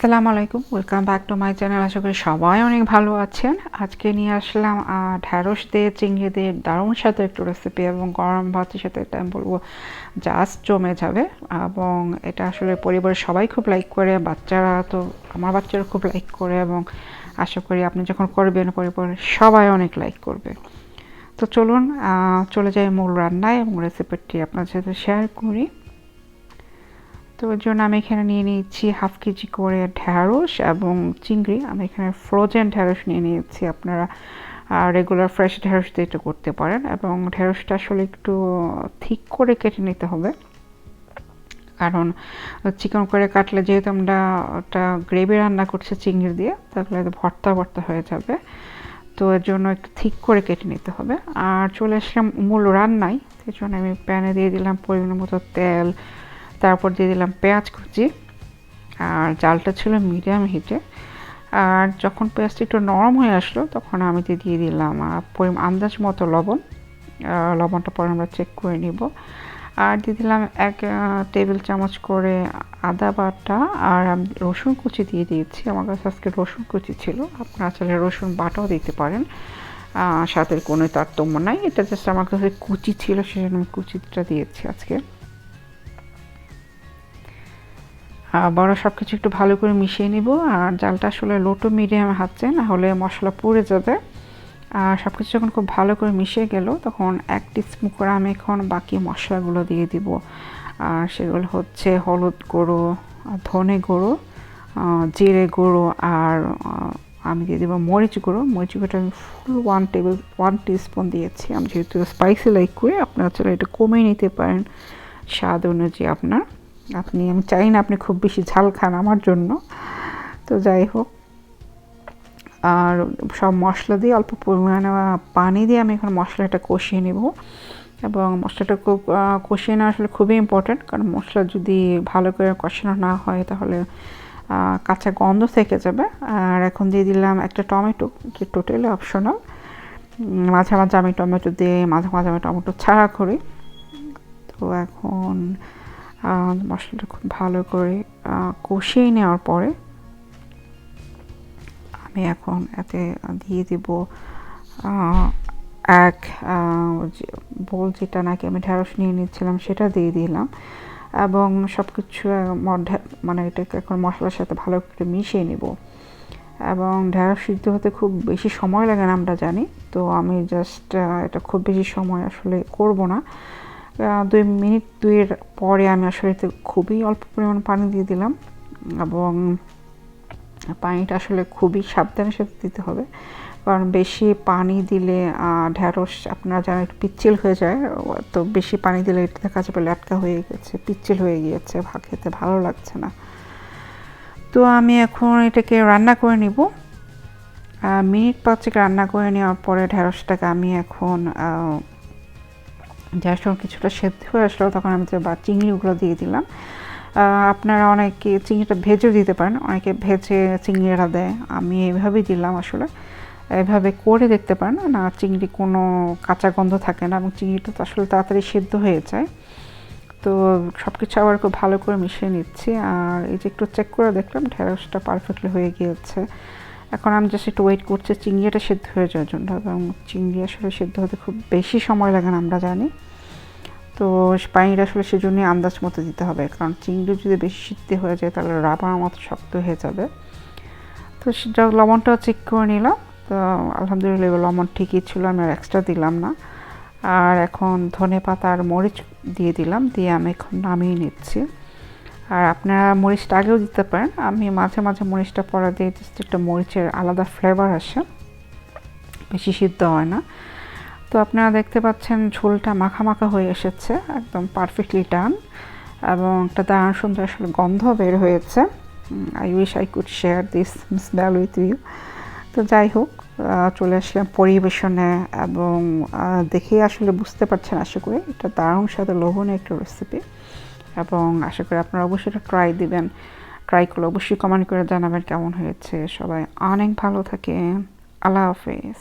আসসালামু আলাইকুম, welcome back to my channel. আশা করি সবাই অনেক ভালো আছেন। আজকে নিয়ে আসলাম ঢ্যাঁড়স দিয়ে চিংড়ি দিয়ে দারুণ সাথে একটু রেসিপি, এবং গরম ভাতের সাথে এটা আমি বলবো জাস্ট জমে যাবে। এবং এটা আসলে পরিবারের সবাই খুব লাইক করে, বাচ্চারা তো আমার বাচ্চারা খুব লাইক করে, এবং আশা করি আপনি যখন করবেন পরিবারের সবাই অনেক লাইক করবে। তো চলুন চলে যাই মূল রান্নায় এবং রেসিপিটি আপনার সাথে শেয়ার করি। তো এর জন্য আমি এখানে নিয়ে নিয়েছি হাফ কেজি করে ঢ্যাঁড়স এবং চিংড়ি। আমি এখানে ফ্রোজেন ঢ্যাঁড়স নিয়ে নিয়েছি, আপনারা রেগুলার ফ্রেশ ঢ্যাঁড়স দিয়ে এটা করতে পারেন। এবং ঢ্যাঁড়সটা আসলে একটু ঠিক করে কেটে নিতে হবে, কারণ চিকন করে কাটলে যেহেতু আমরা ওটা গ্রেভি রান্না করছি চিংড়ি দিয়ে, তাহলে ভর্তা ভর্তা হয়ে যাবে। তো এর জন্য একটু ঠিক করে কেটে নিতে হবে। আর চলে আসলাম মূল রান্নায়। সেই জন্য আমি প্যানে দিয়ে দিলাম পরিমাণ মতো তেল, তারপর দিয়ে দিলাম পেঁয়াজ কুচি, আর জালটা ছিল মিডিয়াম হিটে। আর যখন পেঁয়াজটা একটু নরম হয়ে আসলো তখন আমি দিয়ে দিলাম আন্দাজ মতো লবণ। লবণটা পরে আমরা চেক করে নিব। আর দিয়ে দিলাম 1 টেবিল চামচ করে আদা বাটা, আর আমি রসুন কুচি দিয়ে দিয়েছি। আমার কাছে আজকে রসুন কুচি ছিল, আপনারা চাইলে রসুন বাটাও দিতে পারেন, সাথে কোনো তারতম্য নাই। এটা জাস্ট আমার কাছে কুচি ছিল, সেজন্য আমি কুচিটা দিয়েছি আজকে। বড় সব কিছু একটু ভালো করে মিশিয়ে নিব। আর জালটা আসলে লো টু মিডিয়াম হাঁচে, না হলে মশলা পুড়ে যাবে। আর সব কিছু যখন খুব ভালো করে মিশিয়ে গেল তখন 1 টিস্পুন করে আমি এখন বাকি মশলাগুলো দিয়ে দিব। আর সেগুলো হচ্ছে হলুদ গুঁড়ো, ধনে গুঁড়ো, জিরে গুঁড়ো, আর আমি দিয়ে দেবো মরিচ গুঁড়ো। মরিচ গুঁড়োটা আমি ফুল 1 টিস্পুন দিয়েছি। আমি যেহেতু স্পাইসি লাইক করি, আপনারা চাইলে এটা কমিয়ে নিতে পারেন স্বাদ অনুযায়ী আপনার। আমি চাই না আপনি খুব বেশি ঝাল খান আমার জন্য, তো যাই হোক। আর সব মশলা দিয়ে অল্প পরিমাণে পানি দিয়ে আমি এখন মশলাটা কষিয়ে নেব। এবং মশলাটা খুব কষিয়ে নেওয়া আসলে খুবই ইম্পর্ট্যান্ট, কারণ মশলা যদি ভালো করে কষানো না হয় তাহলে কাঁচা গন্ধ থেকে যাবে। আর এখন দিয়ে দিলাম একটা টমেটো, যে টোটালি অপশনাল। মাঝে মাঝে আমি টমেটো দিয়ে, মাঝে মাঝে আমি টমেটো ছাড়া করি। তো এখন মশলাটা খুব ভালো করে কষিয়ে নেওয়ার পরে আমি এখন এতে দিয়ে দেব এক বোল, যেটা নাকি আমি ঢ্যাঁড়স নিয়ে নিচ্ছিলাম সেটা দিয়ে দিলাম। এবং সব কিছু মানে এটাকে এখন মশলার সাথে ভালো করে মিশিয়ে নেব। এবং ঢ্যাঁড়স সিদ্ধ হতে খুব বেশি সময় লাগে না আমরা জানি, তো আমি জাস্ট এটা খুব বেশি সময় আসলে করব না। 2 মিনিট 2-এর পরে আমি আসলে এতে খুবই অল্প পরিমাণ পানি দিয়ে দিলাম। এবং পানিটা আসলে খুবই সাবধানের সাথে দিতে হবে, কারণ বেশি পানি দিলে ঢ্যাঁড়স আপনারা জানেন একটু পিচ্ছিল হয়ে যায়। তো বেশি পানি দিলে এটা দেখা যাবে ল্যাটকা হয়ে গেছে, পিচ্ছিল হয়ে গিয়েছে, খেতে ভালো লাগছে না। তো আমি এখন এটাকে রান্না করে নিব। মিনিট 5 রান্না করে নেওয়ার পরে ঢ্যাঁড়সটাকে আমি এখন যখন কিছুটা সেদ্ধ হয়ে আসলো তখন আমি চিংড়িগুলো দিয়ে দিলাম। আপনারা অনেকে চিংড়িটা ভেজেও দিতে পারেন, অনেকে ভেজে চিংড়িটা দেয়, আমি এইভাবেই দিলাম। আসলে এভাবে করে দেখতে পারেন, না চিংড়ি কোনো কাঁচা গন্ধ থাকে না, এবং চিংড়িটা তো আসলে তাড়াতাড়ি সেদ্ধ হয়ে যায়। তো সব কিছু আবার খুব ভালো করে মিশিয়ে নিচ্ছি। আর এই যে একটু চেক করে দেখলাম ঢ্যাঁড়সটা পারফেক্টলি হয়ে গিয়েছে। এখন আমি জাস্ট একটু ওয়েট করছি চিংড়িটা সেদ্ধ হয়ে যাওয়ার জন্য, এবং চিংড়ি আসলে সেদ্ধ হতে খুব বেশি সময় লাগে না আমরা জানি। তো পানিটা আসলে সেজন্যই আন্দাজ মতো দিতে হবে, কারণ চিংড়ি যদি বেশি সিদ্ধ হয়ে যায় তাহলে রাবার মতো শক্ত হয়ে যাবে। তো সেটা লবণটাও চেক করে নিলাম, তো আলহামদুলিল্লাহ লবণ ঠিকই ছিল, আমি আর এক্সট্রা দিলাম না। আর এখন ধনে পাতা আর মরিচ দিয়ে দিলাম, দিয়ে আমি এখন নামিয়ে নিচ্ছি। আর আপনারা মরিচটা আগেও দিতে পারেন, আমি মাঝে মাঝে মরিচটা পরে দিয়ে জাস্ট একটা মরিচের আলাদা ফ্লেভার আসে, বেশি সিদ্ধ হয় না। তো আপনারা দেখতে পাচ্ছেন ঝোলটা মাখা মাখা হয়ে এসেছে, একদম পারফেক্টলি ডান, এবং একটা দারুণ সুন্দর আসলে গন্ধ বের হয়েছে। I wish I could share this smell with you. তো যাই হোক, চলে আসলাম পরিবেশনে, এবং দেখেই আসলে বুঝতে পারছেন আশা করি এটা দারুণ সাথে লোভনীয় একটা রেসিপি। এবং আশা করি আপনারা অবশ্যই এটা ট্রাই করলে অবশ্যই কমেন্ট করে জানাবেন কেমন হয়েছে। সবাই অনেক ভালো থাকেন। আল্লাহ হাফেজ।